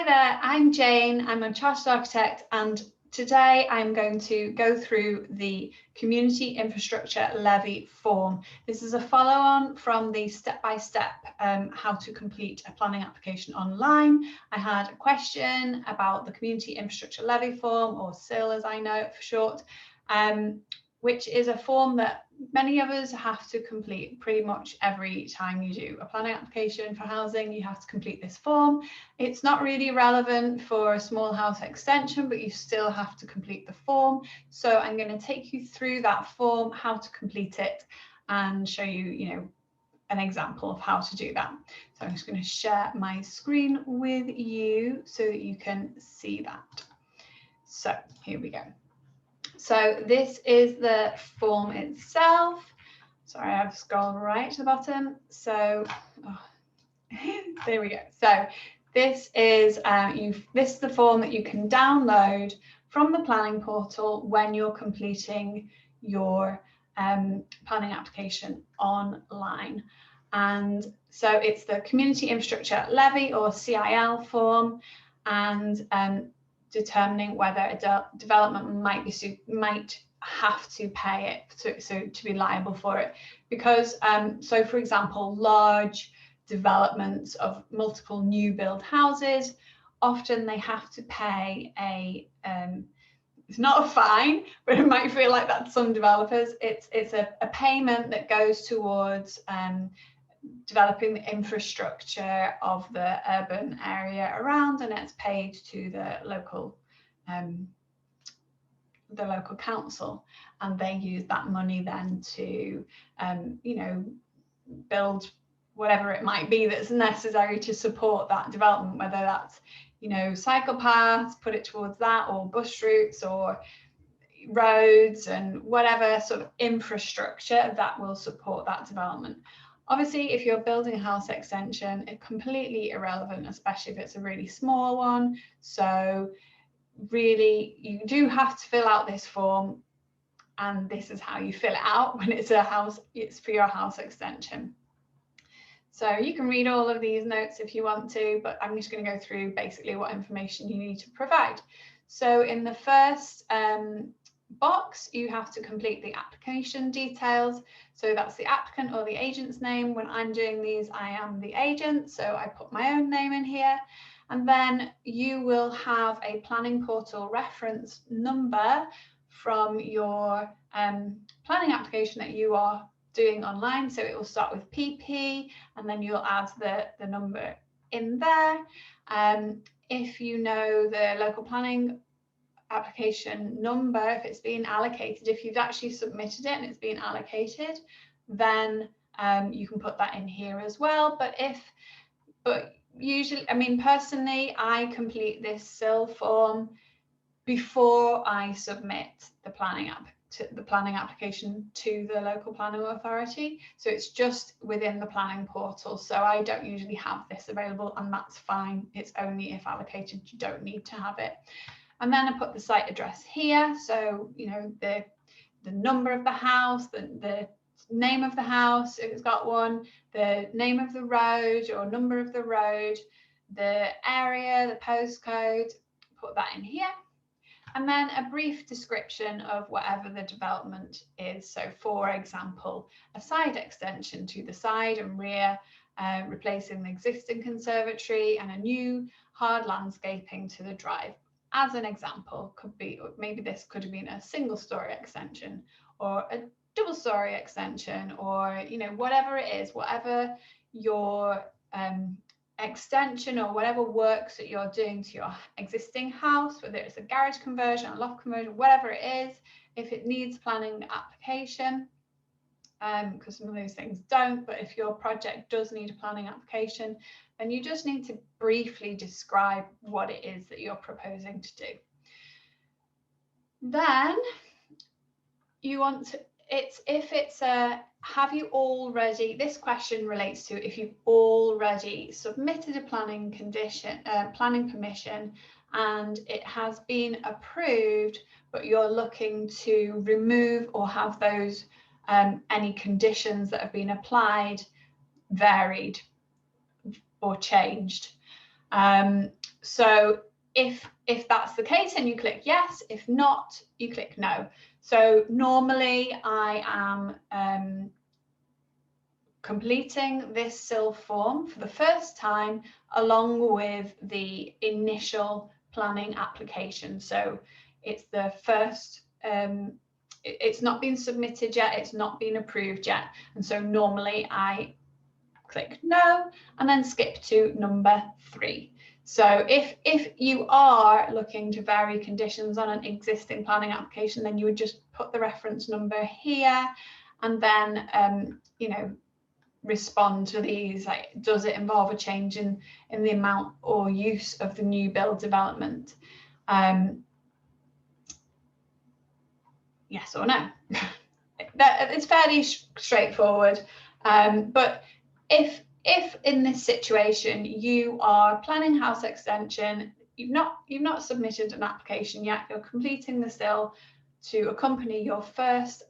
Hi there, I'm Jane. I'm a chartered architect, and today I'm going to go through the community infrastructure levy form. This is a follow-on from the step-by-step how to complete a planning application online. I had a question about the community infrastructure levy form, or CIL as I know it for short, which is a form that many of us have to complete pretty much every time you do a planning application for housing. You have to complete this form. It's not really relevant for a small house extension, but you still have to complete the form. So I'm going to take you through that form, how to complete it, and show you, an example of how to do that. So I'm just going to share my screen with you so that you can see that. So here we go. So this is the form itself. Sorry, I've scrolled right to the bottom. So there we go. So this is this is the form that you can download from the planning portal when you're completing your planning application online. And so it's the community infrastructure levy, or CIL form, and determining whether a development might have to pay it to be liable for it, because so for example, large developments of multiple new build houses, often they have to pay a it's not a fine, but it might feel like that to some developers. It's a payment that goes towards developing the infrastructure of the urban area around, and it's paid to the local council, and they use that money then to build whatever it might be that's necessary to support that development, whether that's cycle paths, put it towards that, or bus routes, or roads, and whatever sort of infrastructure that will support that development. Obviously, if you're building a house extension, it's completely irrelevant, especially if it's a really small one. So really, you do have to fill out this form, and this is how you fill it out when it's for your house extension. So you can read all of these notes if you want to, but I'm just going to go through basically what information you need to provide. So in the first box, you have to complete the application details. So that's the applicant or the agent's name. When I'm doing these, I am the agent, so I put my own name in here. And then you will have a planning portal reference number from your planning application that you are doing online. So it will start with PP, and then you'll add the number in there. If you know the local planning application number, if it's been allocated, if you've actually submitted it and it's been allocated, then you can put that in here as well. But usually, I mean, personally, I complete this CIL form before I submit the planning application to the local planning authority. So it's just within the planning portal. So I don't usually have this available, and that's fine. It's only if allocated, you don't need to have it. And then I put the site address here. So, the number of the house, the name of the house, if it's got one, the name of the road or number of the road, the area, the postcode, put that in here. And then a brief description of whatever the development is. So for example, a side extension to the side and rear, replacing the existing conservatory, and a new hard landscaping to the drive. As an example, could be, maybe this could have been a single story extension or a double story extension, or whatever it is, whatever your extension or whatever works that you're doing to your existing house, whether it's a garage conversion, a loft conversion, whatever it is. If it needs planning application, because some of those things don't, but if your project does need a planning application, then you just need to briefly describe what it is that you're proposing to do. Then you want to, have you already, this question relates to if you've already submitted a planning permission and it has been approved, but you're looking to remove or have those any conditions that have been applied varied or changed. So if that's the case, then you click yes. If not, you click no. So normally I am completing this CIL form for the first time along with the initial planning application. So it's the first, it's not been submitted yet, it's not been approved yet. And so normally I click no and then skip to number 3. So if you are looking to vary conditions on an existing planning application, then you would just put the reference number here and then, you know, respond to these, like, does it involve a change in the amount or use of the new build development? Yes or no. It's fairly straightforward, but if in this situation you are planning house extension, you've not submitted an application yet, you're completing the CIL to accompany your first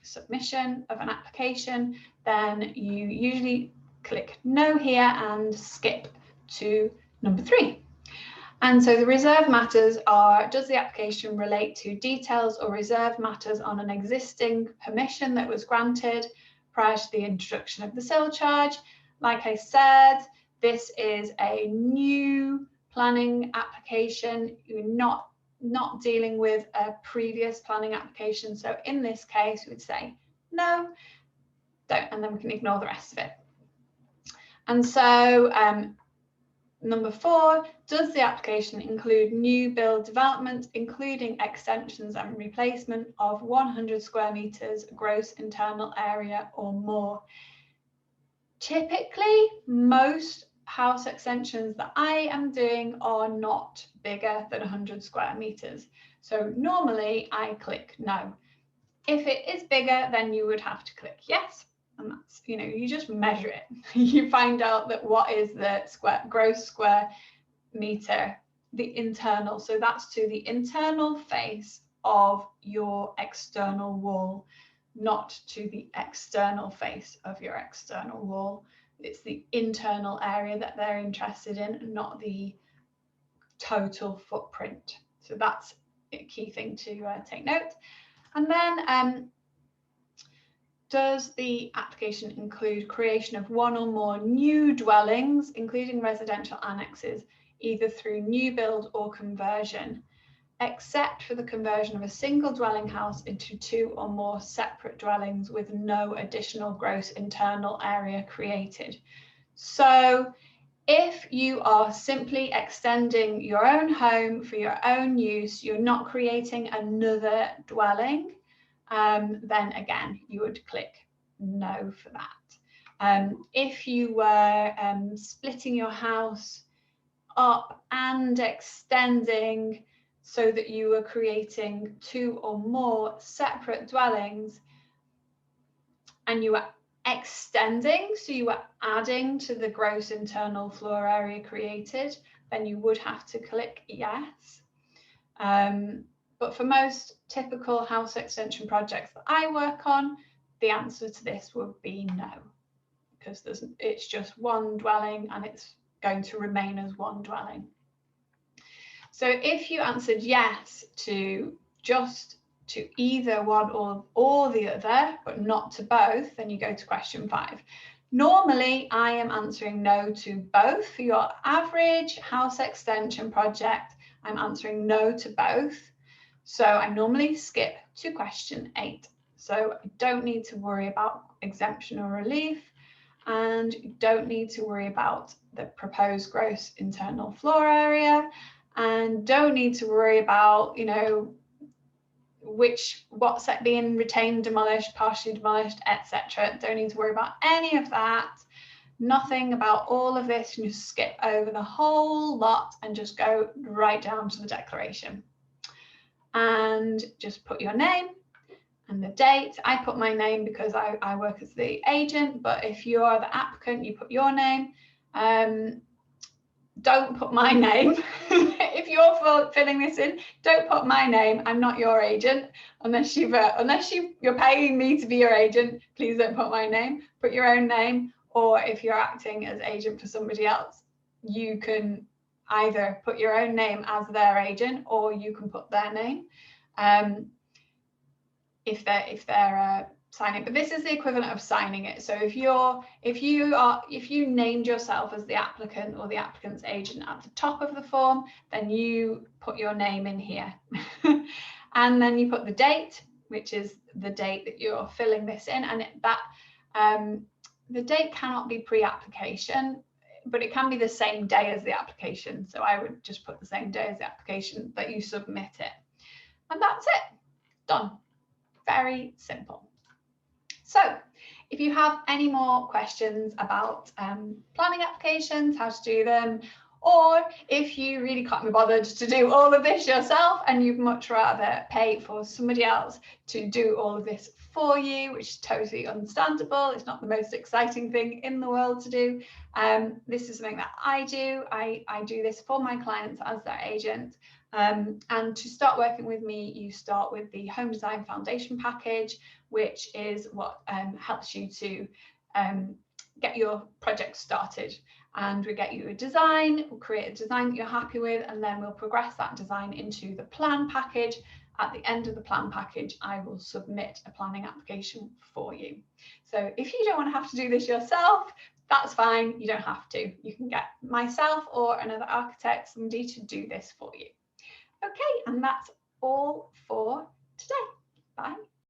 submission of an application, then you usually click no here and skip to number 3. And so the reserve matters are, does the application relate to details or reserve matters on an existing permission that was granted prior to the introduction of the CIL charge? Like I said, this is a new planning application. You're not dealing with a previous planning application. So in this case, we would say no, don't, and then we can ignore the rest of it. And so number 4, does the application include new build development, including extensions and replacement of 100 square meters gross internal area or more? Typically, most house extensions that I am doing are not bigger than 100 square meters. So normally I click no. If it is bigger, then you would have to click yes. And that's, you know, you just measure it. You find out that what is the gross square meter, the internal. So that's to the internal face of your external wall, not to the external face of your external wall. It's the internal area that they're interested in, not the total footprint. So that's a key thing to take note. And then does the application include creation of 1 or more new dwellings, including residential annexes, either through new build or conversion, except for the conversion of a single dwelling house into 2 or more separate dwellings with no additional gross internal area created? So if you are simply extending your own home for your own use, you're not creating another dwelling, then again, you would click no for that. If you were splitting your house up and extending so that you were creating 2 or more separate dwellings, and you were extending, so you were adding to the gross internal floor area created, then you would have to click yes. But for most typical house extension projects that I work on, the answer to this would be no, because it's just one dwelling and it's going to remain as one dwelling. So if you answered yes to either one or the other, but not to both, then you go to question 5. Normally, I am answering no to both. For your average house extension project, I'm answering no to both. So I normally skip to question 8. So I don't need to worry about exemption or relief, and you don't need to worry about the proposed gross internal floor area, and don't need to worry about, you know, what's being retained, demolished, partially demolished, etc. Don't need to worry about any of that. Nothing about all of this. You just skip over the whole lot and just go right down to the declaration. And just put your name and the date. I put my name because I work as the agent, but if you are the applicant, you put your name. Don't put my name. If you're filling this in, don't put my name. I'm not your agent. Unless you're paying me to be your agent, please don't put my name. Put your own name, or if you're acting as agent for somebody else, you can either put your own name as their agent, or you can put their name if they're signing. But this is the equivalent of signing it. So if you named yourself as the applicant or the applicant's agent at the top of the form, then you put your name in here. And then you put the date, which is the date that you're filling this in, and the date cannot be pre-application, but it can be the same day as the application. So I would just put the same day as the application that you submit it. And that's it. Done. Very simple. So if you have any more questions about planning applications, how to do them, or if you really can't be bothered to do all of this yourself and you'd much rather pay for somebody else to do all of this for you, which is totally understandable. It's not the most exciting thing in the world to do. This is something that I do. I do this for my clients as their agent. And to start working with me, you start with the Home Design Foundation package, which is what helps you to get your project started. And we get you a design, we'll create a design that you're happy with, and then we'll progress that design into the plan package. At the end of the plan package, I will submit a planning application for you. So if you don't want to have to do this yourself, that's fine, you don't have to. You can get myself or another architect, somebody to do this for you. Okay, and that's all for today. Bye.